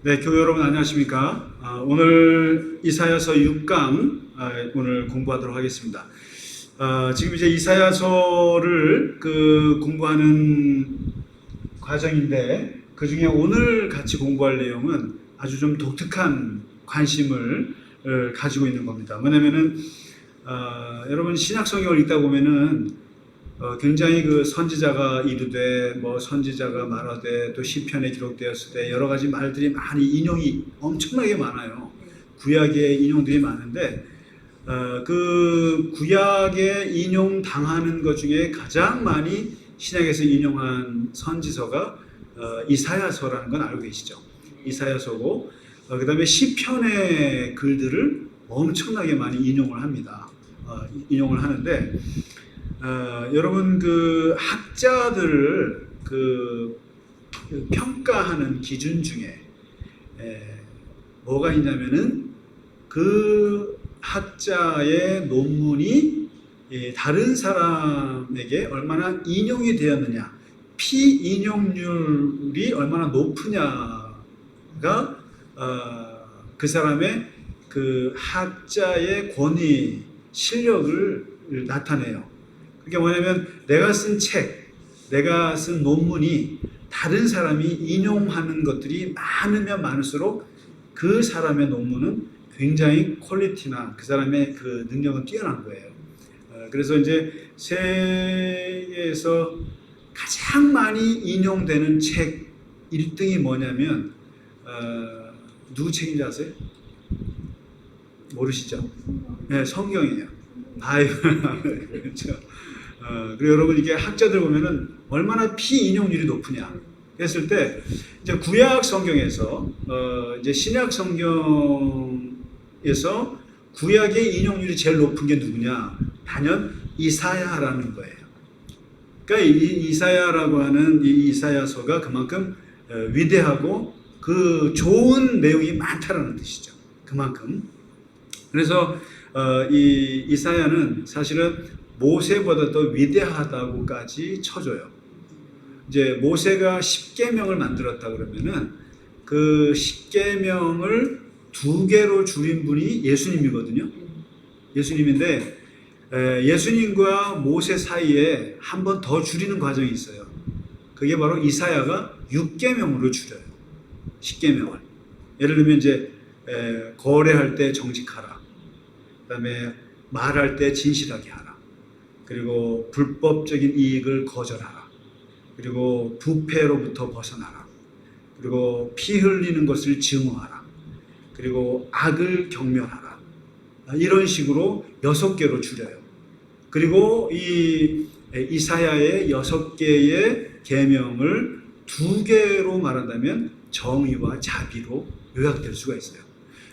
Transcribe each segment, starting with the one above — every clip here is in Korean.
네, 교회 여러분 안녕하십니까? 오늘 이사야서 6강 오늘 공부하도록 하겠습니다. 지금 이제 이사야서를 공부하는 과정인데 그 중에 오늘 같이 공부할 내용은 아주 좀 독특한 관심을 가지고 있는 겁니다. 뭐냐면은 여러분 신약 성경을 읽다 보면은 굉장히 그 선지자가 이르되 선지자가 말하되 또 시편에 기록되었을 때 여러 가지 말들이 많이 인용이 엄청나게 많아요. 구약에 인용들이 많은데 그 구약에 인용 당하는 것 중에 가장 많이 신약에서 인용한 선지서가 이사야서라는 건 알고 계시죠? 이사야서고 그 다음에 시편의 글들을 엄청나게 많이 인용을 합니다. 인용을 하는데 여러분 그 학자들을 평가하는 기준 중에 뭐가 있냐면은 그 학자의 논문이 다른 사람에게 얼마나 인용이 되었느냐, 피인용률이 얼마나 높으냐가 그 사람의 그 학자의 권위, 실력을 나타내요. 그게 뭐냐면 내가 쓴 책, 내가 쓴 논문이 다른 사람이 인용하는 것들이 많으면 많을수록 그 사람의 논문은 굉장히 퀄리티나 그 사람의 그 능력은 뛰어난 거예요. 그래서 이제 세계에서 가장 많이 인용되는 책 1등이 뭐냐면 누구 책인지 아세요? 모르시죠? 네, 성경이에요. 바이블. 그렇죠. 그리고 여러분 이게 학자들 보면은 얼마나 피인용률이 높으냐 했을 때 이제 구약 성경에서 이제 신약 성경에서 구약의 인용률이 제일 높은 게 누구냐? 단연 이사야라는 거예요. 그러니까 이 이사야라고 하는 이 이사야서가 그만큼 위대하고 그 좋은 내용이 많다라는 뜻이죠. 그만큼. 그래서 이 이사야는 사실은 모세보다 더 위대하다고까지 쳐줘요. 이제 모세가 10계명을 만들었다 그러면은 그 10계명을 2개로 줄인 분이 예수님이거든요. 예수님인데 예수님과 모세 사이에 한 번 더 줄이는 과정이 있어요. 그게 바로 이사야가 6계명으로 줄여요. 10계명을. 예를 들면 이제 거래할 때 정직하라. 그다음에 말할 때 진실하게 하라. 그리고 불법적인 이익을 거절하라. 그리고 부패로부터 벗어나라. 그리고 피 흘리는 것을 증오하라. 그리고 악을 경멸하라. 이런 식으로 6개로 줄여요. 그리고 이 이사야의 6개의 계명을 2개로 말한다면 정의와 자비로 요약될 수가 있어요.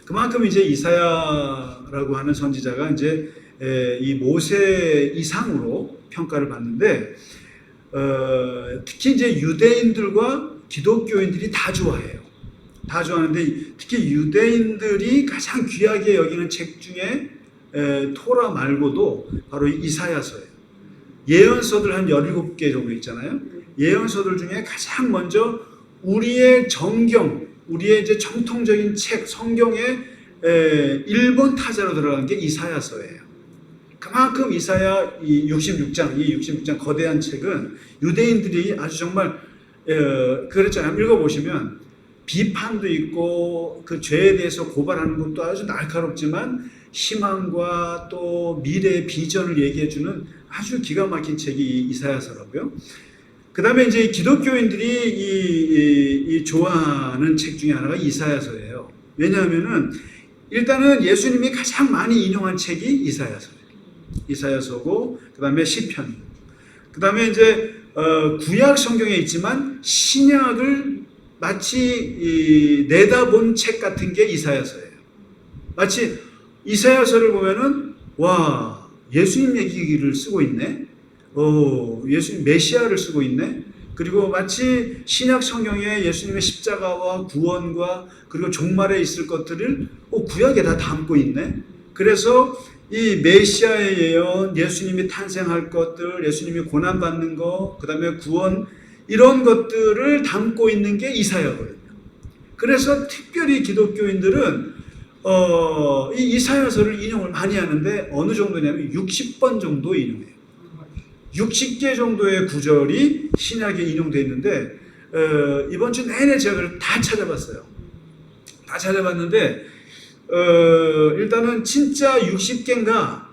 그만큼 이제 이사야라고 하는 선지자가 이제 이 모세 이상으로 평가를 받는데 특히 이제 유대인들과 기독교인들이 다 좋아해요. 다 좋아하는데 특히 유대인들이 가장 귀하게 여기는 책 중에 토라 말고도 바로 이사야서예요. 예언서들 한 17개 정도 있잖아요. 예언서들 중에 가장 먼저 우리의 정경, 우리의 이제 정통적인 책, 성경의 1번 타자로 들어간 게 이사야서예요. 그만큼 이사야 이 66장 거대한 책은 유대인들이 아주 정말 그랬잖아요. 읽어보시면 비판도 있고 그 죄에 대해서 고발하는 것도 아주 날카롭지만 희망과 또 미래의 비전을 얘기해주는 아주 기가 막힌 책이 이사야서라고요. 그 다음에 이제 기독교인들이 이 좋아하는 책 중에 하나가 이사야서예요. 왜냐하면은 일단은 예수님이 가장 많이 인용한 책이 이사야서예요. 이사야서고 그 다음에 시편, 그 다음에 이제 구약 성경에 있지만 신약을 마치 내다본 책 같은 게 이사야서예요. 마치 이사야서를 보면은 와, 예수님 얘기를 쓰고 있네. 예수님 메시아를 쓰고 있네. 그리고 마치 신약 성경에 예수님의 십자가와 구원과 그리고 종말에 있을 것들을 구약에 다 담고 있네. 그래서 이 메시아의 예언, 예수님이 탄생할 것들, 예수님이 고난받는 것, 그 다음에 구원, 이런 것들을 담고 있는 게 이사야거든요. 그래서 특별히 기독교인들은 이 이사야서를 인용을 많이 하는데 어느 정도냐면 60번 정도 인용해요. 60개 정도의 구절이 신약에 인용되어 있는데 이번 주 내내 제가 그걸 다 찾아봤어요. 다 찾아봤는데 일단은 진짜 60개인가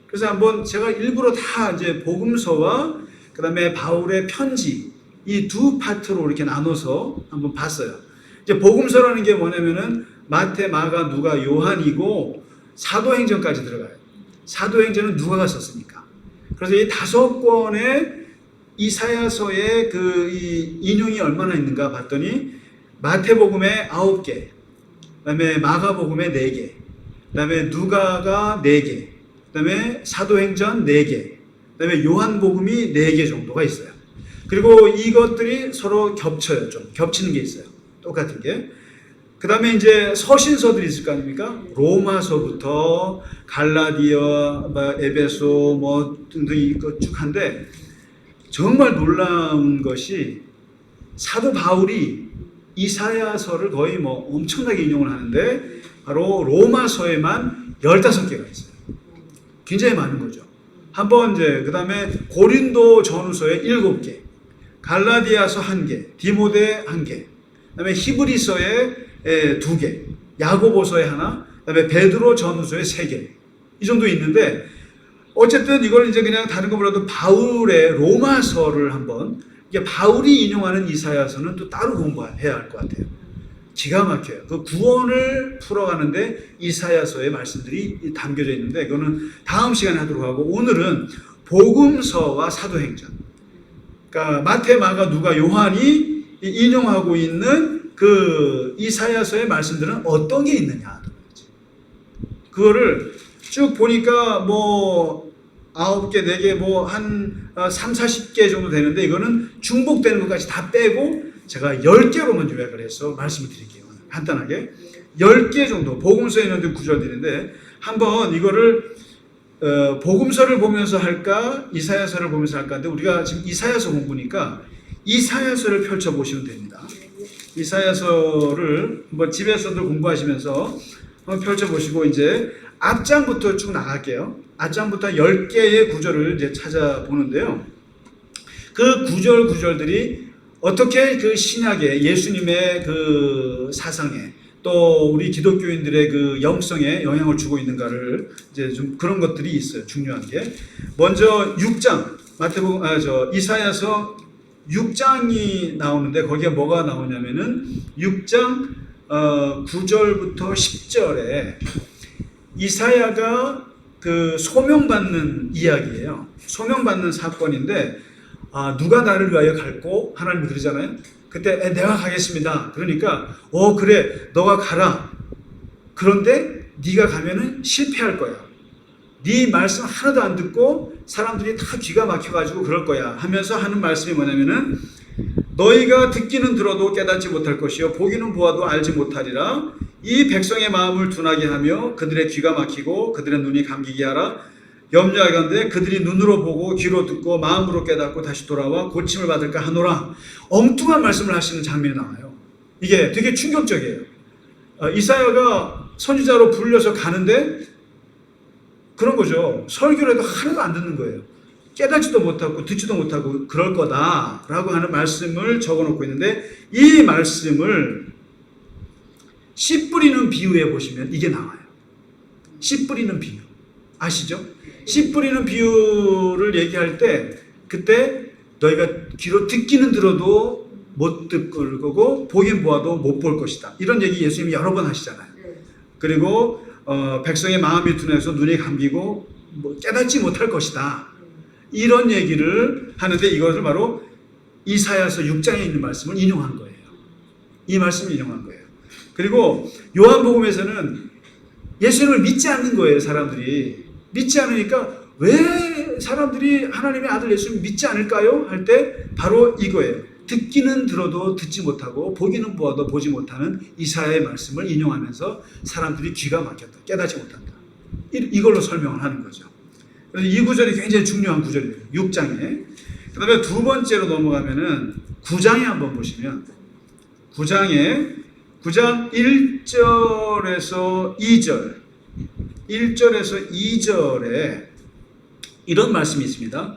그래서 한번 제가 일부러 다 이제 복음서와 그 다음에 바울의 편지 이 두 파트로 이렇게 나눠서 한번 봤어요. 이제 복음서라는 게 뭐냐면은 마태, 마가, 누가, 요한이고 사도행전까지 들어가요. 사도행전은 누가가 썼으니까. 그래서 이 5권의 이사야서의 이 인용이 얼마나 있는가 봤더니 마태복음에 9개, 그다음에 마가복음에 4개, 그다음에 누가가 4개, 그다음에 사도행전 4개, 그다음에 요한복음이 4개 정도가 있어요. 그리고 이것들이 서로 겹쳐요. 좀 겹치는 게 있어요. 똑같은 게. 그 다음에 이제 서신서들이 있을 거 아닙니까? 로마서부터 갈라디아, 에베소 등등 이거 쭉 한데 정말 놀라운 것이 사도 바울이 이사야서를 거의 엄청나게 인용을 하는데 바로 로마서에만 15개가 있어요. 굉장히 많은 거죠. 한번 이제 그 다음에 고린도 전후서에 7개, 갈라디아서 1개, 디모데 1개, 그 다음에 히브리서에 2개, 야고보서에 하나, 그 다음에 베드로 전후서에 3개. 이 정도 있는데, 어쨌든 이걸 이제 그냥 다른 것보다도 바울의 로마서를 한번, 이게 바울이 인용하는 이사야서는 또 따로 공부해야 할 것 같아요. 기가 막혀요. 그 구원을 풀어가는데 이사야서의 말씀들이 담겨져 있는데, 그거는 다음 시간에 하도록 하고, 오늘은 복음서와 사도행전. 그러니까 마태, 마가, 누가, 요한이 인용하고 있는 그 이사야서의 말씀들은 어떤 게 있느냐. 그거를 쭉 보니까 9개, 4개, 한 3, 40개 정도 되는데 이거는 중복되는 것까지 다 빼고 제가 10개로만 요약을 해서 말씀을 드릴게요. 간단하게. 10개 정도 복음서에 있는 구절들인데 한번 이거를 복음서를 보면서 할까 이사야서를 보면서 할까 근데 우리가 지금 이사야서 공부니까 이사야서를 펼쳐보시면 됩니다. 이사야서를 한번 집에서도 공부하시면서 한번 펼쳐보시고 이제 앞장부터 쭉 나갈게요. 앞장부터 10개의 구절을 이제 찾아보는데요. 그 구절들이 어떻게 그 신약의 예수님의 그 사상에 또 우리 기독교인들의 그 영성에 영향을 주고 있는가를 이제 좀 그런 것들이 있어요. 중요한 게. 먼저 6장, 이사야서 6장이 나오는데 거기에 뭐가 나오냐면은 6장 9절부터 10절에 이사야가 그 소명받는 이야기예요. 소명받는 사건인데 누가 나를 위하여 갈고 하나님이 그러잖아요. 그때 내가 가겠습니다. 그러니까 그래 너가 가라. 그런데 네가 가면은 실패할 거야. 네 말씀 하나도 안 듣고 사람들이 다 귀가 막혀가지고 그럴 거야 하면서 하는 말씀이 뭐냐면은 너희가 듣기는 들어도 깨닫지 못할 것이요 보기는 보아도 알지 못하리라. 이 백성의 마음을 둔하게 하며 그들의 귀가 막히고 그들의 눈이 감기게 하라. 염려하건대 그들이 눈으로 보고 귀로 듣고 마음으로 깨닫고 다시 돌아와 고침을 받을까 하노라. 엉뚱한 말씀을 하시는 장면이 나와요. 이게 되게 충격적이에요. 이사야가 선지자로 불려서 가는데 그런 거죠. 설교를 해도 하나도 안 듣는 거예요. 깨닫지도 못하고 듣지도 못하고 그럴 거다라고 하는 말씀을 적어놓고 있는데 이 말씀을 씨 뿌리는 비유에 보시면 이게 나와요. 씨 뿌리는 비유. 아시죠? 씨 뿌리는 비유를 얘기할 때 그때 너희가 귀로 듣기는 들어도 못 듣을 거고 보긴 보아도 못 볼 것이다. 이런 얘기 예수님이 여러 번 하시잖아요. 그리고 백성의 마음이 둔해서 눈이 감기고 깨닫지 못할 것이다. 이런 얘기를 하는데 이것을 바로 이사야서 6장에 있는 말씀을 인용한 거예요. 이 말씀을 인용한 거예요. 그리고 요한복음에서는 예수님을 믿지 않는 거예요. 사람들이. 믿지 않으니까 왜 사람들이 하나님의 아들 예수님을 믿지 않을까요? 할 때 바로 이거예요. 듣기는 들어도 듣지 못하고 보기는 보아도 보지 못하는 이사야의 말씀을 인용하면서 사람들이 귀가 막혔다. 깨닫지 못한다. 이걸로 설명을 하는 거죠. 그래서 이 구절이 굉장히 중요한 구절이에요. 6장에. 그 다음에 두 번째로 넘어가면은 9장에 한번 보시면 9장 1절에서 2절 1절에서 2절에 이런 말씀이 있습니다.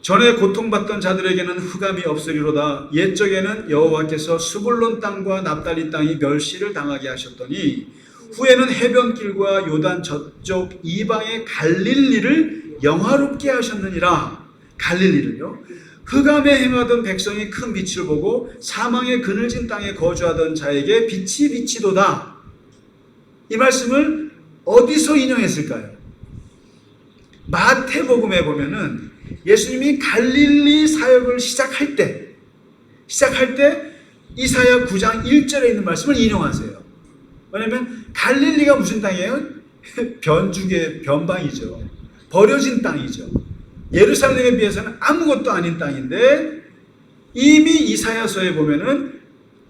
전에 고통받던 자들에게는 흑암이 없으리로다. 옛적에는 여호와께서 스불론 땅과 납달리 땅이 멸시를 당하게 하셨더니 후에는 해변길과 요단 저쪽 이방의 갈릴리를 영화롭게 하셨느니라. 갈릴리를요. 흑암에 행하던 백성이 큰 빛을 보고 사망의 그늘진 땅에 거주하던 자에게 빛이 비치도다. 이 말씀을 어디서 인용했을까요? 마태복음에 보면은 예수님이 갈릴리 사역을 시작할 때 이사야 9장 1절에 있는 말씀을 인용하세요. 왜냐하면 갈릴리가 무슨 땅이에요? 변죽의 변방이죠. 버려진 땅이죠. 예루살렘에 비해서는 아무것도 아닌 땅인데 이미 이사야서에 보면은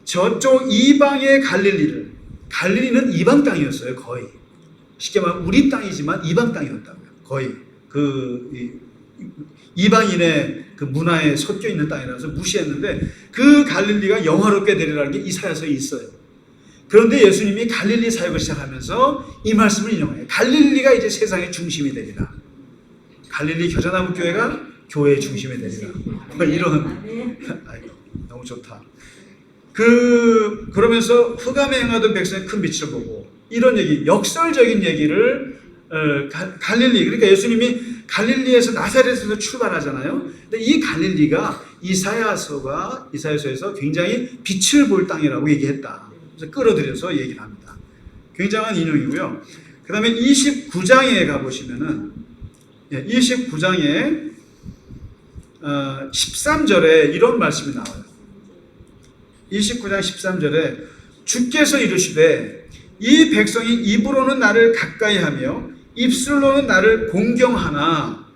저쪽 이방의 갈릴리는 이방 땅이었어요. 거의 쉽게 말하면 우리 땅이지만 이방 땅이었다고요. 거의 이방인의 그 문화에 섞여 있는 땅이라서 무시했는데 그 갈릴리가 영화롭게 되리라는 게 이사야서에 있어요. 그런데 예수님이 갈릴리 사역을 시작하면서 이 말씀을 인용해요. 갈릴리가 이제 세상의 중심이 되리라. 갈릴리 겨자나무 교회가 교회의 중심이 되리라. 이런 너무 좋다. 그러면서 흑암에 행하던 백성의 큰 빛을 보고 이런 얘기, 역설적인 얘기를 갈릴리, 그러니까 예수님이 갈릴리에서 나사렛에서 출발하잖아요. 근데 이 갈릴리가 이사야서에서 굉장히 빛을 볼 땅이라고 얘기했다. 그래서 끌어들여서 얘기를 합니다. 굉장한 인용이고요. 그 다음에 29장에 가보시면은 29장에 13절에 이런 말씀이 나와요. 29장 13절에 주께서 이르시되 이 백성이 입으로는 나를 가까이하며 입술로는 나를 공경하나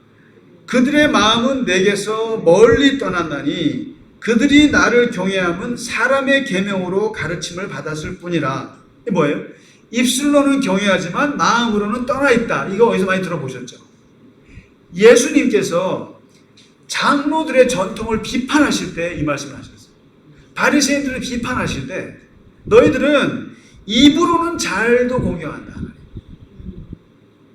그들의 마음은 내게서 멀리 떠났나니 그들이 나를 경외함은 사람의 계명으로 가르침을 받았을 뿐이라. 이게 뭐예요? 입술로는 경외하지만 마음으로는 떠나 있다. 이거 어디서 많이 들어보셨죠? 예수님께서 장로들의 전통을 비판하실 때 이 말씀을 하셨어요. 바리새인들을 비판하실 때 너희들은 입으로는 잘도 공경한다.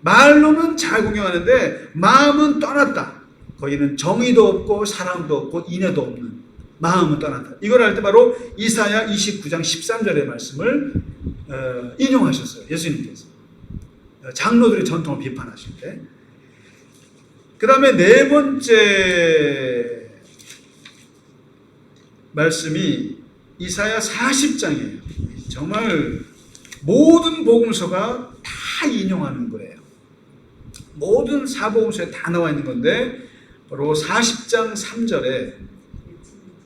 말로는 잘 공경하는데 마음은 떠났다. 거기는 정의도 없고 사랑도 없고 인애도 없는 마음은 떠났다. 이걸 할 때 바로 이사야 29장 13절의 말씀을 인용하셨어요. 예수님께서. 장로들의 전통을 비판하실 때. 그 다음에 네 번째 말씀이 이사야 40장이에요. 정말 모든 복음서가 다 인용하는 거예요. 모든 사복음서에 다 나와 있는 건데 바로 40장 3절에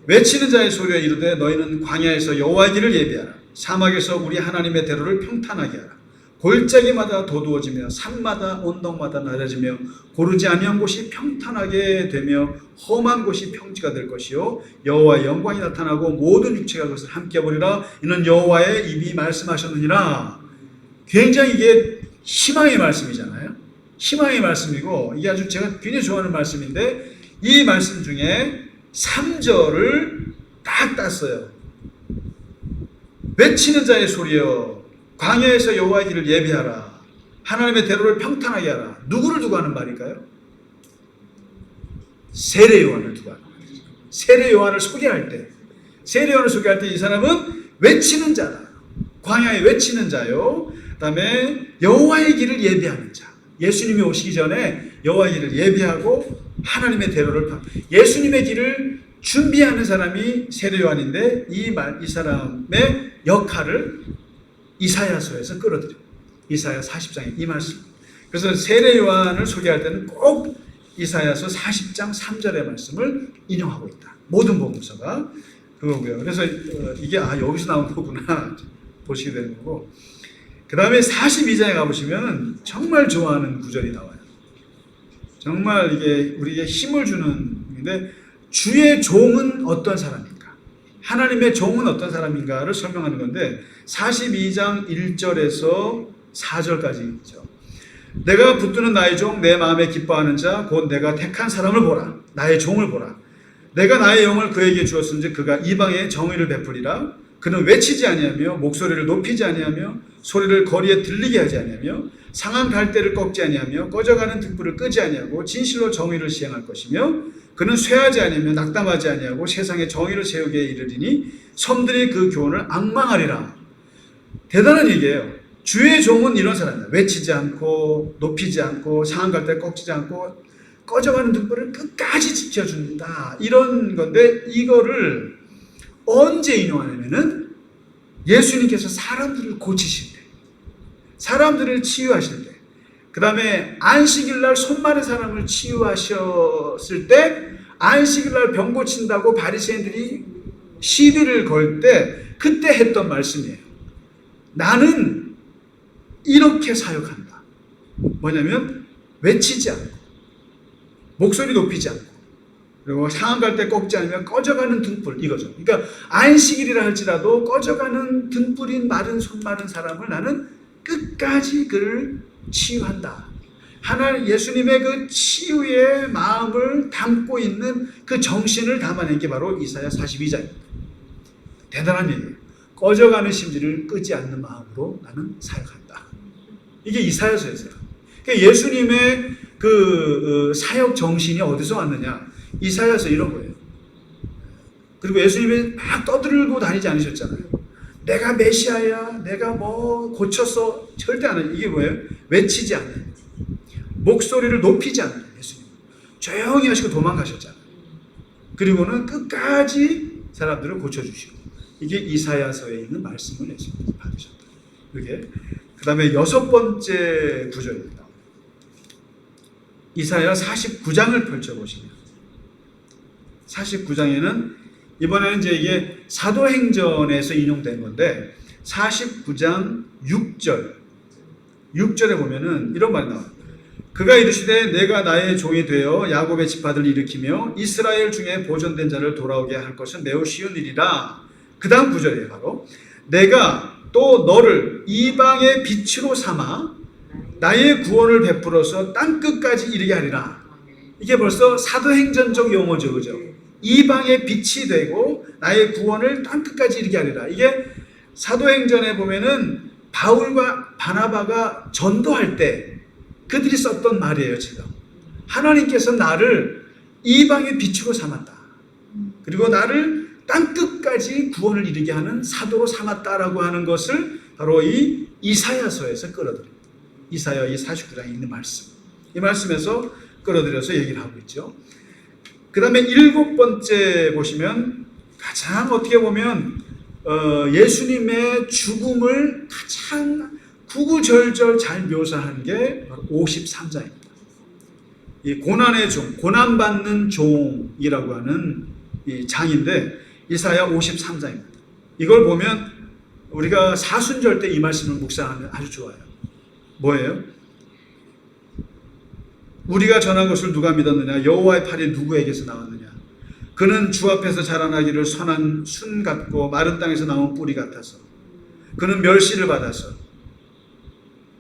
외치는 자의 소리가 이르되 너희는 광야에서 여호와의 길을 예비하라. 사막에서 우리 하나님의 대로를 평탄하게 하라. 골짜기마다 도두어지며 산마다 언덕마다 낮아지며 고르지 아니한 곳이 평탄하게 되며 험한 곳이 평지가 될 것이요 여호와의 영광이 나타나고 모든 육체가 그것을 함께 보리라. 이는 여호와의 입이 말씀하셨느니라. 굉장히 이게 희망의 말씀이잖아요. 희망의 말씀이고 이게 아주 제가 굉장히 좋아하는 말씀인데 이 말씀 중에 3절을 딱 땄어요. 외치는 자의 소리여 광야에서 여호와의 길을 예비하라. 하나님의 대로를 평탄하게 하라. 누구를 두고 하는 말일까요? 세례 요한을 두고 하는 말이죠. 세례 요한을 소개할 때 이 사람은 외치는 자다. 광야에 외치는 자요. 그 다음에 여호와의 길을 예비하는 자. 예수님이 오시기 전에 여호와의 길을 예비하고 하나님의 대로를 예수님의 길을 준비하는 사람이 세례 요한인데 이 사람의 역할을 이사야서에서 끌어들여요. 이사야 40장에 이 말씀. 그래서 세례 요한을 소개할 때는 꼭 이사야서 40장 3절의 말씀을 인용하고 있다. 모든 복음서가 그거고요. 그래서 이게 여기서 나온 거구나 보시게 되는 거고. 그 다음에 42장에 가보시면 정말 좋아하는 구절이 나와요. 정말 이게 우리에게 힘을 주는 인데 주의 종은 어떤 사람인가? 하나님의 종은 어떤 사람인가를 설명하는 건데 42장 1절에서 4절까지 있죠. 내가 붙드는 나의 종 내 마음에 기뻐하는 자 곧 내가 택한 사람을 보라. 나의 종을 보라. 내가 나의 영을 그에게 주었은지 그가 이방에 정의를 베풀리라. 그는 외치지 아니하며 목소리를 높이지 아니하며 소리를 거리에 들리게 하지 아니하며 상한 갈대를 꺾지 아니하며 꺼져가는 등불을 끄지 아니하고 진실로 정의를 시행할 것이며 그는 쇠하지 아니하며 낙담하지 아니하고 세상에 정의를 세우게 이르리니 섬들이 그 교훈을 앙망하리라. 대단한 얘기예요. 주의 종은 이런 사람이다. 외치지 않고 높이지 않고 상한 갈대 꺾지 않고 꺼져가는 등불을 끝까지 지켜준다. 이런 건데 이거를 언제 인용하냐면은 예수님께서 사람들을 고치실 때, 사람들을 치유하실 때, 그 다음에 안식일 날 손 마른 사람을 치유하셨을 때, 안식일 날 병 고친다고 바리새인들이 시비를 걸 때 그때 했던 말씀이에요. 나는 이렇게 사역한다. 뭐냐면 외치지 않고 목소리 높이지 않고 그리고 상한 갈대 꺾지 않으면 꺼져가는 등불, 이거죠. 그러니까 안식일이라 할지라도 꺼져가는 등불인 마른 손 마른 사람을 나는 끝까지 그를 치유한다. 하나님 예수님의 그 치유의 마음을 담고 있는 그 정신을 담아낸 게 바로 이사야 42장입니다. 대단한 얘기예요. 꺼져가는 심지를 끄지 않는 마음으로 나는 사역한다. 이게 이사야서에서요. 그러니까 예수님의 그 사역 정신이 어디서 왔느냐? 이사야서 이런 거예요. 그리고 예수님이 막 떠들고 다니지 않으셨잖아요. 내가 메시아야, 내가 뭐 고쳤어. 절대 안 해요. 이게 뭐예요? 외치지 않아요. 목소리를 높이지 않아요. 예수님 조용히 하시고 도망가셨잖아요. 그리고는 끝까지 사람들을 고쳐주시고, 이게 이사야서에 있는 말씀을 예수님께서 받으셨다. 그게 그 다음에 6번째 구절입니다. 이사야 49장을 펼쳐보시면 49장에는 이번에는 이제 이게 사도행전에서 인용된 건데 49장 6절에 보면은 이런 말이 나와요. 그가 이르시되 내가 나의 종이 되어 야곱의 지파들을 일으키며 이스라엘 중에 보존된 자를 돌아오게 할 것은 매우 쉬운 일이라. 그 다음 구절이에요. 바로 내가 또 너를 이방의 빛으로 삼아 나의 구원을 베풀어서 땅끝까지 이르게 하리라. 이게 벌써 사도행전적 용어죠. 그죠? 이방의 빛이 되고 나의 구원을 땅끝까지 이르게 하리라. 이게 사도행전에 보면은 바울과 바나바가 전도할 때 그들이 썼던 말이에요. 지금 하나님께서 나를 이방의 빛으로 삼았다. 그리고 나를 땅끝까지 구원을 이르게 하는 사도로 삼았다라고 하는 것을 바로 이 이사야서에서 끌어들입니다. 이사야 이 49장에 있는 말씀, 이 말씀에서 끌어들여서 얘기를 하고 있죠. 그 다음에 7번째 보시면 가장 어떻게 보면 예수님의 죽음을 가장 구구절절 잘 묘사한 게 바로 53장입니다. 이 고난의 종, 고난받는 종이라고 하는 이 장인데 이사야 53장입니다. 이걸 보면 우리가 사순절 때 이 말씀을 묵상하면 아주 좋아요. 뭐예요? 우리가 전한 것을 누가 믿었느냐? 여호와의 팔이 누구에게서 나왔느냐? 그는 주 앞에서 자라나기를 선한 순 같고 마른 땅에서 나온 뿌리 같아서 그는 멸시를 받아서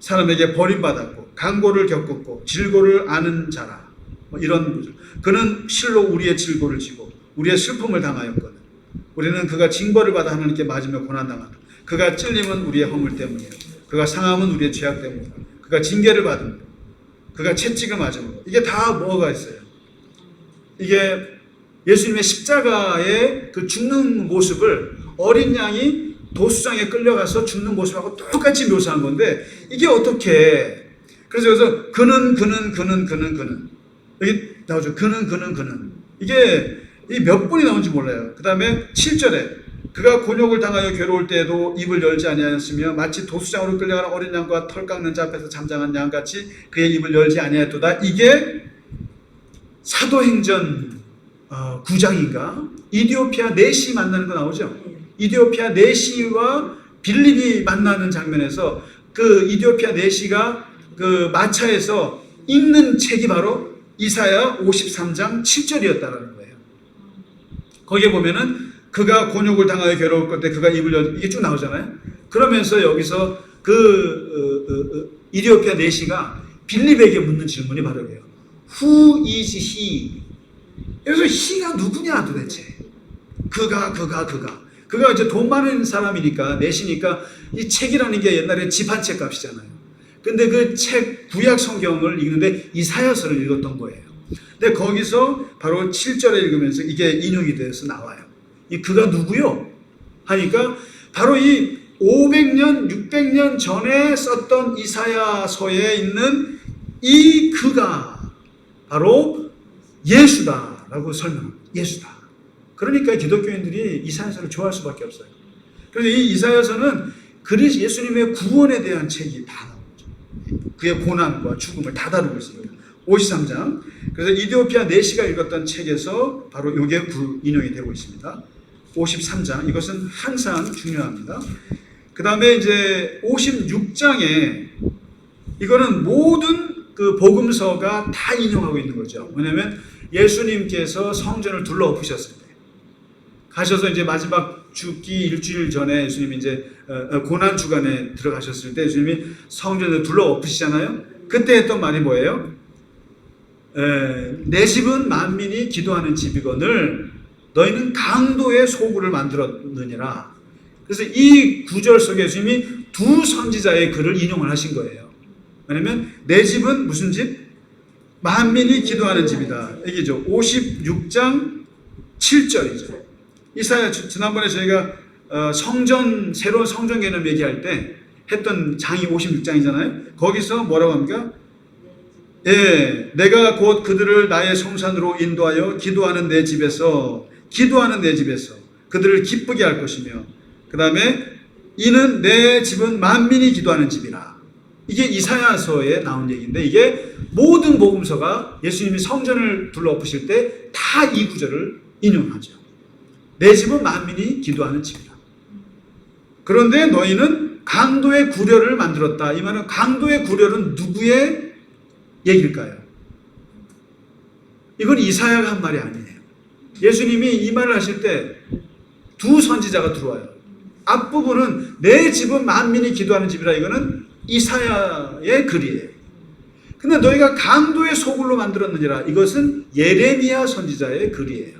사람에게 버림받았고 강고를 겪었고 질고를 아는 자라. 뭐 이런 거죠. 그는 실로 우리의 질고를 지고 우리의 슬픔을 당하였거든. 우리는 그가 징벌을 받아 하나님께 맞으며 고난당한다. 그가 찔림은 우리의 허물 때문이에요. 그가 상함은 우리의 죄악 때문이다. 그가 징계를 받음으로 그가 채찍을 맞음으로. 이게 다 뭐가 있어요? 이게 예수님의 십자가의 그 죽는 모습을 어린 양이 도수장에 끌려가서 죽는 모습하고 똑같이 묘사한 건데 이게 어떻게? 그래서 그는 여기 나오죠. 그는 이게 몇 번이 나온지 몰라요. 그 다음에 7절에 그가 곤욕을 당하여 괴로울 때에도 입을 열지 아니하였으며 마치 도수장으로 끌려가는 어린 양과 털 깎는 자 앞에서 잠잠한 양같이 그의 입을 열지 아니하였도다. 이게 사도행전 9장인가? 이디오피아 내시 만나는 거 나오죠? 이디오피아 내시와 빌립이 만나는 장면에서 그 이디오피아 내시가 그 마차에서 읽는 책이 바로 이사야 53장 7절이었다라는 거예요. 거기에 보면은 그가 곤욕을 당하여 괴로울 건데 그가 입을 열, 이게 쭉 나오잖아요. 그러면서 여기서 이디오피아 내시가 빌립에게 묻는 질문이 바로 이에요. Who is he? 여기서 he가 누구냐 도대체? 그가. 그가 이제 돈 많은 사람이니까 내시니까 이 책이라는 게 옛날에 집 한 채 값이잖아요. 근데 그 책 구약 성경을 읽는데 이사야서를 읽었던 거예요. 근데 거기서 바로 7절에 읽으면서 이게 인용이 돼서 나와요. 이 그가 누구요? 하니까 바로 이 500년, 600년 전에 썼던 이사야서에 있는 이 그가 바로 예수다라고 설명합니다. 예수다. 그러니까 기독교인들이 이사야서를 좋아할 수밖에 없어요. 그래서 이 이사야서는 그리스 예수님의 구원에 대한 책이 다 나오죠. 그의 고난과 죽음을 다 다루고 있습니다. 53장. 그래서 이디오피아 내시가 읽었던 책에서 바로 이게 인용이 되고 있습니다. 53장. 이것은 항상 중요합니다. 그 다음에 이제 56장에 이거는 모든 그 복음서가 다 인용하고 있는 거죠. 왜냐하면 예수님께서 성전을 둘러 엎으셨을 때 가셔서 이제 마지막 죽기 일주일 전에 예수님이 이제 고난 주간에 들어가셨을 때 예수님이 성전을 둘러 엎으시잖아요. 그때 했던 말이 뭐예요? 내 집은 만민이 기도하는 집이거늘 너희는 강도의 소굴을 만들었느니라. 그래서 이 구절 속에 예수님이 두 선지자의 글을 인용을 하신 거예요. 왜냐면 내 집은 무슨 집? 만민이 기도하는 집이다. 얘기죠. 56장 7절이죠. 이사야 지난번에 저희가 새로운 성전 개념 얘기할 때 했던 장이 56장이잖아요. 거기서 뭐라고 합니까? 예, 내가 곧 그들을 나의 성산으로 인도하여 기도하는 내 집에서 그들을 기쁘게 할 것이며 그 다음에 이는 내 집은 만민이 기도하는 집이라. 이게 이사야서에 나온 얘기인데 이게 모든 복음서가 예수님이 성전을 둘러 엎으실 때 다 이 구절을 인용하죠. 내 집은 만민이 기도하는 집이라. 그런데 너희는 강도의 구려를 만들었다. 이 말은 강도의 구려는 누구의 얘기일까요? 이건 이사야가 한 말이 아니에요. 예수님이 이 말을 하실 때 두 선지자가 들어와요. 앞부분은 내 집은 만민이 기도하는 집이라 이거는 이사야의 글이에요. 근데 너희가 강도의 소굴로 만들었느니라 이것은 예레미야 선지자의 글이에요.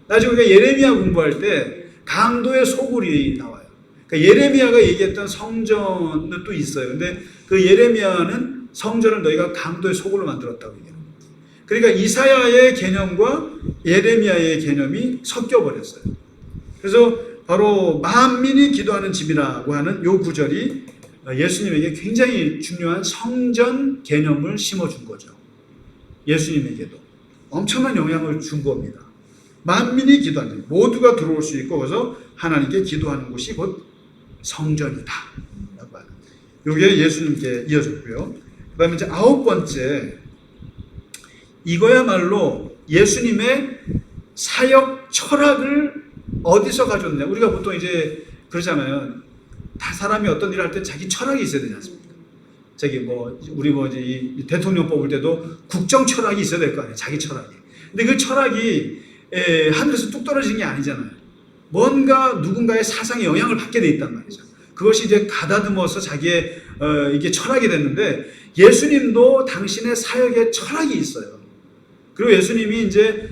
나중에 우리가 예레미야 공부할 때 강도의 소굴이 나와요. 그러니까 예레미야가 얘기했던 성전은 또 있어요. 근데 그 예레미야는 성전을 너희가 강도의 소굴로 만들었다고 얘기해요. 그러니까 이사야의 개념과 예레미야의 개념이 섞여버렸어요. 그래서 바로 만민이 기도하는 집이라고 하는 이 구절이 예수님에게 굉장히 중요한 성전 개념을 심어준 거죠. 예수님에게도 엄청난 영향을 준 겁니다. 만민이 기도하는 집, 모두가 들어올 수 있고 그래서 하나님께 기도하는 곳이 곧 성전이다. 이게 예수님께 이어졌고요. 그 다음에 이제 9번째, 이거야말로 예수님의 사역 철학을 어디서 가져왔냐. 우리가 보통 이제 그러잖아요. 다 사람이 어떤 일을 할 때 자기 철학이 있어야 되지 않습니까? 우리 이 대통령 뽑을 때도 국정 철학이 있어야 될 거 아니에요. 자기 철학이. 근데 그 철학이 하늘에서 뚝 떨어지는 게 아니잖아요. 뭔가 누군가의 사상에 영향을 받게 돼 있단 말이죠. 그것이 이제 가다듬어서 자기의 이게 철학이 됐는데 예수님도 당신의 사역에 철학이 있어요. 그리고 예수님이 이제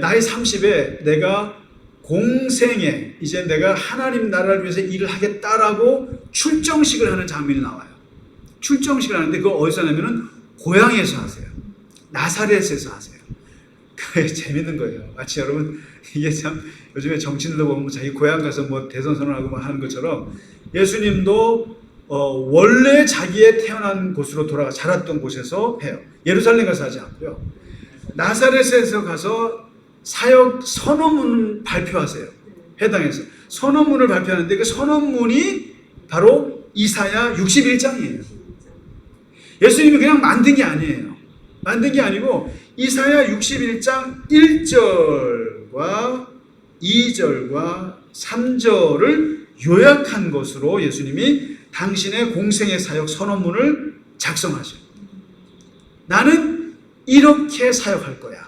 나이 30에 내가 공생에 이제 내가 하나님 나라를 위해서 일을 하겠다라고 출정식을 하는 장면이 나와요. 출정식을 하는데 그거 어디서 하냐면은 고향에서 하세요. 나사렛에서 하세요. 그게 재밌는 거예요. 마치 여러분 이게 참 요즘에 정치인들도 보면 자기 고향 가서 뭐 대선 선언하고 뭐 하는 것처럼 예수님도 원래 자기의 태어난 곳으로 돌아가 자랐던 곳에서 해요. 예루살렘 가서 하지 않고요. 나사렛에서 가서 사역 선언문을 발표하세요. 해당해서 선언문을 발표하는데 그 선언문이 바로 이사야 61장이에요. 예수님이 그냥 만든 게 아니에요. 만든 게 아니고 이사야 61장 1절과 2절과 3절을 요약한 것으로 예수님이 당신의 공생의 사역 선언문을 작성하셔요. 나는 이렇게 사역할 거야.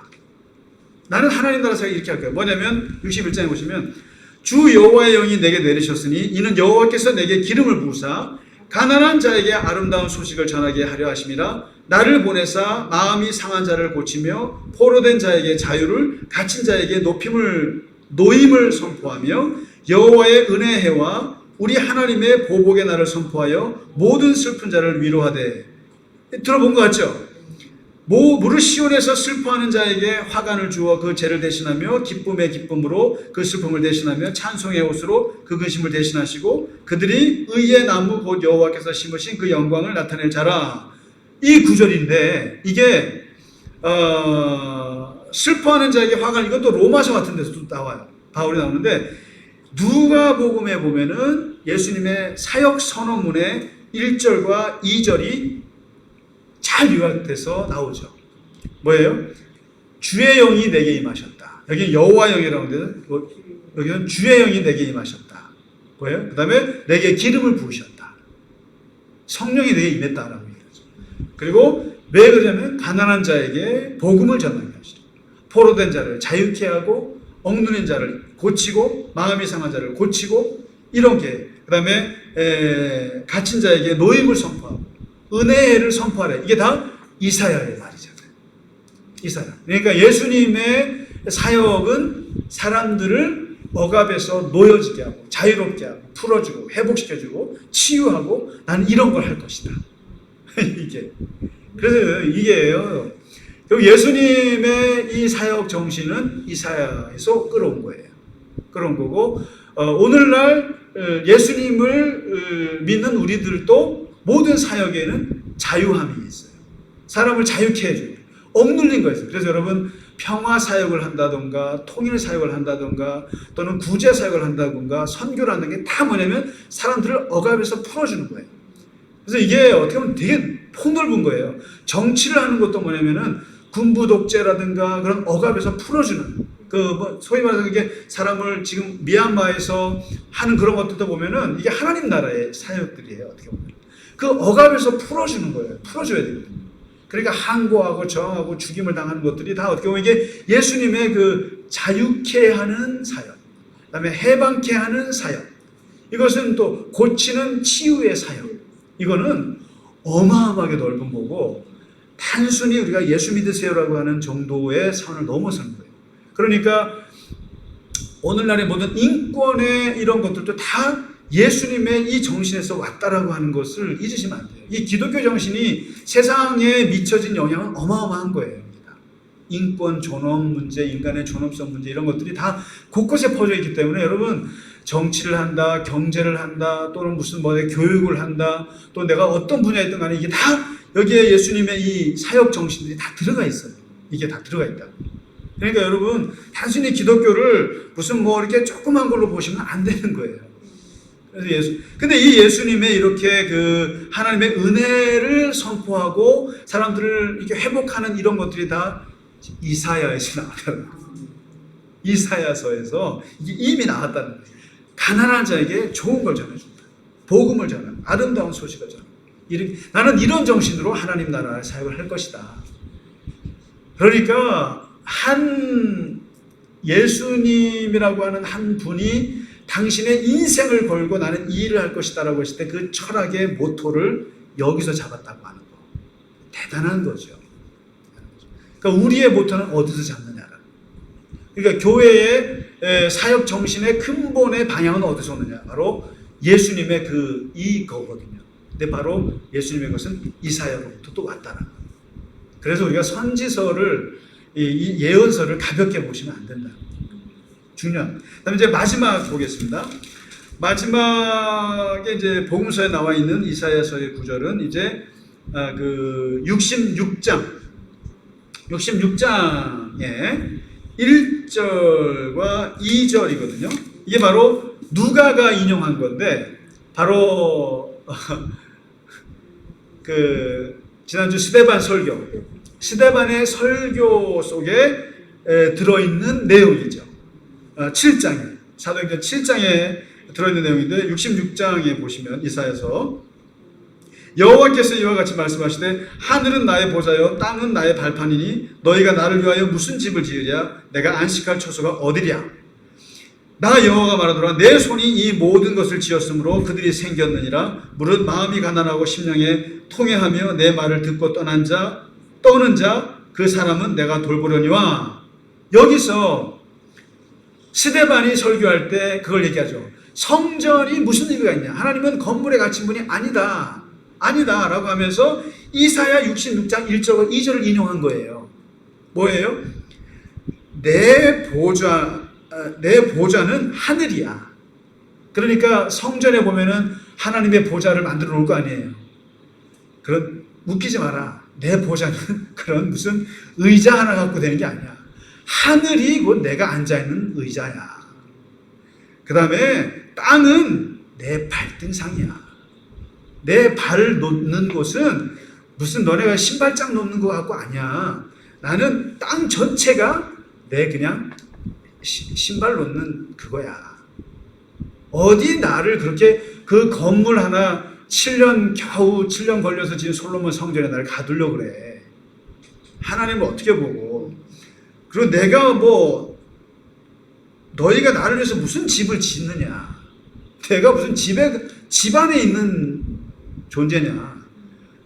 나는 하나님 나라 사역 이렇게 할 거야. 뭐냐면 61장에 보시면 주 여호와의 영이 내게 내리셨으니 이는 여호와께서 내게 기름을 부으사 가난한 자에게 아름다운 소식을 전하게 하려 하심이라. 나를 보내사 마음이 상한 자를 고치며 포로된 자에게 자유를, 갇힌 자에게 노임을 선포하며 여호와의 은혜의 해와 우리 하나님의 보복의 날을 선포하여 모든 슬픈 자를 위로하되. 들어본 것 같죠? 무릇 시온에서 슬퍼하는 자에게 화관을 주어 그 죄를 대신하며 기쁨의 기쁨으로 그 슬픔을 대신하며 찬송의 옷으로 그 근심을 대신하시고 그들이 의의 나무 곧 여호와께서 심으신 그 영광을 나타낼 자라. 이 구절인데 이게 슬퍼하는 자에게 화관, 이것도 로마서 같은 데서도 나와요. 바울이 나오는데 누가복음에 보면은 예수님의 사역 선언문의 1절과 2절이 잘 요약돼서 나오죠. 뭐예요? 주의 영이 내게 임하셨다. 여기는 여호와 영이라고 하는데 여기는 주의 영이 내게 임하셨다. 뭐예요? 그 다음에 내게 기름을 부으셨다. 성령이 내게 임했다라고 얘기하죠. 그리고 왜 그러냐면 가난한 자에게 복음을 전하게 하시죠. 포로된 자를 자유케 하고 억눌린 자를 고치고 마음이 상한 자를 고치고 이런 게, 그 다음에 갇힌 자에게 노임을 선포하고 은혜를 선포하래. 이게 다 이사야의 말이잖아요. 이사야. 그러니까 예수님의 사역은 사람들을 억압에서 놓여지게 하고 자유롭게 하고 풀어주고 회복시켜주고 치유하고 나는 이런 걸 할 것이다. 이게. 그래서 이게요. 예수님의 이 사역 정신은 이사야에서 끌어온 거예요. 끌어온 거고 오늘날 예수님을 믿는 우리들도 모든 사역에는 자유함이 있어요. 사람을 자유케 해줘요. 억눌린 거였어요. 그래서 여러분 평화 사역을 한다던가 통일 사역을 한다던가 또는 구제 사역을 한다던가 선교를 한다는 게 다 뭐냐면 사람들을 억압에서 풀어주는 거예요. 그래서 이게 어떻게 보면 되게 폭넓은 거예요. 정치를 하는 것도 뭐냐면은 군부 독재라든가 그런 억압에서 풀어주는 소위 말해서 이게 사람을 지금 미얀마에서 하는 그런 것들도 보면은 이게 하나님 나라의 사역들이에요. 어떻게 보면 그 억압에서 풀어주는 거예요. 풀어줘야 되거든요. 그러니까 항고하고 저항하고 죽임을 당하는 것들이 다 어떻게 보면 이게 예수님의 그 자유케 하는 사역, 그다음에 해방케 하는 사역, 이것은 또 고치는 치유의 사역. 이거는 어마어마하게 넓은 거고 단순히 우리가 예수 믿으세요라고 하는 정도의 선을 넘어서는 거예요. 그러니까 오늘날의 모든 인권의 이런 것들도 다 예수님의 이 정신에서 왔다라고 하는 것을 잊으시면 안 돼요. 이 기독교 정신이 세상에 미쳐진 영향은 어마어마한 거예요. 인권, 존엄 문제, 인간의 존엄성 문제 이런 것들이 다 곳곳에 퍼져 있기 때문에 여러분 정치를 한다, 경제를 한다, 또는 무슨 교육을 한다, 또 내가 어떤 분야에 있든 간에 이게 다 여기에 예수님의 이 사역 정신들이 다 들어가 있어요. 이게 다 들어가 있다. 그러니까 여러분 단순히 기독교를 무슨 이렇게 조그만 걸로 보시면 안 되는 거예요. 그래서 근데 이 예수님의 이렇게 그 하나님의 은혜를 선포하고 사람들을 이렇게 회복하는 이런 것들이 다 이사야에서 나왔다는 거예요. 이사야서에서 이게 이미 나왔다는 거예요. 가난한 자에게 좋은 걸 전해준다. 복음을 전하는 아름다운 소식을 전하는. 나는 이런 정신으로 하나님 나라의 사역을 할 것이다. 그러니까 한 예수님이라고 하는 한 분이 당신의 인생을 걸고 나는 이 일을 할 것이다 라고 했을 때 그 철학의 모토를 여기서 잡았다고 하는 거. 대단한 거죠. 그러니까 우리의 모토는 어디서 잡느냐라. 그러니까 교회의 사역 정신의 근본의 방향은 어디서 오느냐. 바로 예수님의 이거거든요. 근데 바로 예수님의 것은 이사야로부터 또 왔다는 거예요. 그래서 우리가 선지서를 이 예언서를 가볍게 보시면 안 된다. 중요한. 그다음에 이제 마지막 보겠습니다. 마지막에 이제 복음서에 나와 있는 이사야서의 구절은 이제 66장의 1절과 2절이거든요. 이게 바로 누가가 인용한 건데 바로 지난주 스데반 설교, 스데반의 설교 속에 들어있는 내용이죠. 7장에 사도행전 7장에 들어있는 내용인데 66장에 보시면 이사야서 여호와께서 이와 같이 말씀하시되 하늘은 나의 보좌요 땅은 나의 발판이니 너희가 나를 위하여 무슨 집을 지으랴 내가 안식할 처소가 어디랴 나 여호와가 말하노라 내 손이 이 모든 것을 지었으므로 그들이 생겼느니라 무릇 마음이 가난하고 심령에 통회하며 내 말을 듣고 떠는 자 그 사람은 내가 돌보려니와. 여기서 스데반이 설교할 때 그걸 얘기하죠. 성전이 무슨 의미가 있냐? 하나님은 건물에 갇힌 분이 아니다. 아니다. 라고 하면서 이사야 66장 1절과 2절을 인용한 거예요. 뭐예요? 내 보좌는 하늘이야. 그러니까 성전에 보면은 하나님의 보좌를 만들어 놓을 거 아니에요. 그런 웃기지 마라. 내 보좌는 그런 무슨 의자 하나 갖고 되는 게 아니야. 하늘이 곧 내가 앉아있는 의자야. 그 다음에 땅은 내 발등상이야. 내 발을 놓는 곳은 무슨 너네가 신발장 놓는 거 같고 아니야. 나는 땅 전체가 내 그냥 신발 놓는 그거야. 어디 나를 그렇게 그 건물 하나 7년 겨우 7년 걸려서 지은 솔로몬 성전에 나를 가두려고 그래. 하나님은 어떻게 보고. 그리고 내가 뭐 너희가 나를 위해서 무슨 집을 짓느냐. 내가 무슨 집 안에 있는 존재냐.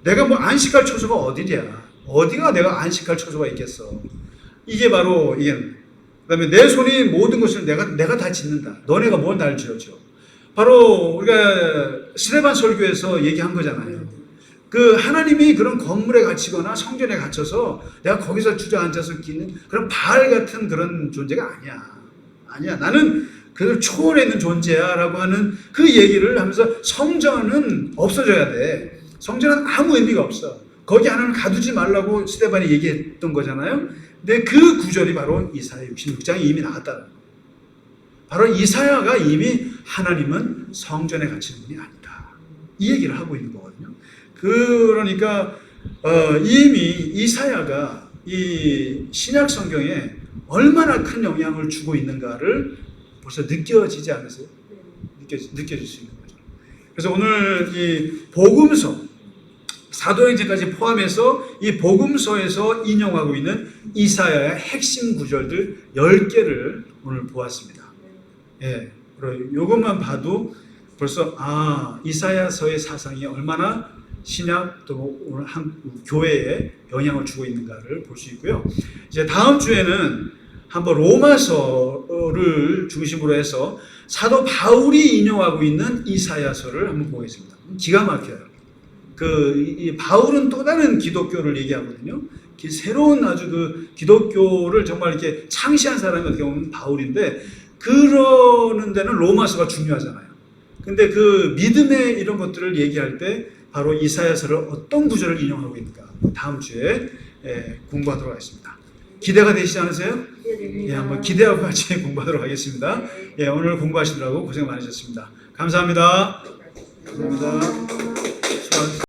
내가 뭐 안식할 처소가 어디냐. 어디가 내가 안식할 처소가 있겠어. 이게 바로 이게. 그다음에 내 손이 모든 것을 내가 다 짓는다. 너네가 뭘 날 지어줘. 바로 우리가 스데반 설교에서 얘기한 거잖아요. 그 하나님이 그런 건물에 갇히거나 성전에 갇혀서 내가 거기서 주저앉아서 기는 그런 바알 같은 그런 존재가 아니야. 아니야. 나는 그래도 초월해 있는 존재야 라고 하는 그 얘기를 하면서 성전은 없어져야 돼. 성전은 아무 의미가 없어. 거기 하나님 가두지 말라고 스데반이 얘기했던 거잖아요. 근데 그 구절이 바로 이사야 66장에 이미 나왔다는 거예요. 바로 이사야가 이미 하나님은 성전에 갇히는 분이 아니다. 이 얘기를 하고 있는 거거든요. 그러니까 이미 이사야가 이 신약 성경에 얼마나 큰 영향을 주고 있는가를 벌써 느껴지지 않으세요? 느껴질 수 있는 거죠. 그래서 오늘 이 복음서 사도행전까지 포함해서 이 복음서에서 인용하고 있는 이사야의 핵심 구절들 10개를 오늘 보았습니다. 예, 이것만 봐도 벌써 이사야서의 사상이 얼마나 신약 또 오늘 교회에 영향을 주고 있는가를 볼 수 있고요. 이제 다음 주에는 한번 로마서를 중심으로 해서 사도 바울이 인용하고 있는 이사야서를 한번 보겠습니다. 기가 막혀요. 이 바울은 또 다른 기독교를 얘기하거든요. 새로운 아주 그 기독교를 정말 이렇게 창시한 사람이 어떻게 보면 바울인데, 그러는 데는 로마서가 중요하잖아요. 근데 그 믿음의 이런 것들을 얘기할 때 바로 이사야서를 어떤 구절을 인용하고 있는가 다음 주에 공부하도록 하겠습니다. 기대가 되시지 않으세요? 예, 한번 기대하고 같이 공부하도록 하겠습니다. 예, 오늘 공부하시느라고 고생 많으셨습니다. 감사합니다. 감사합니다. 수고하셨습니다.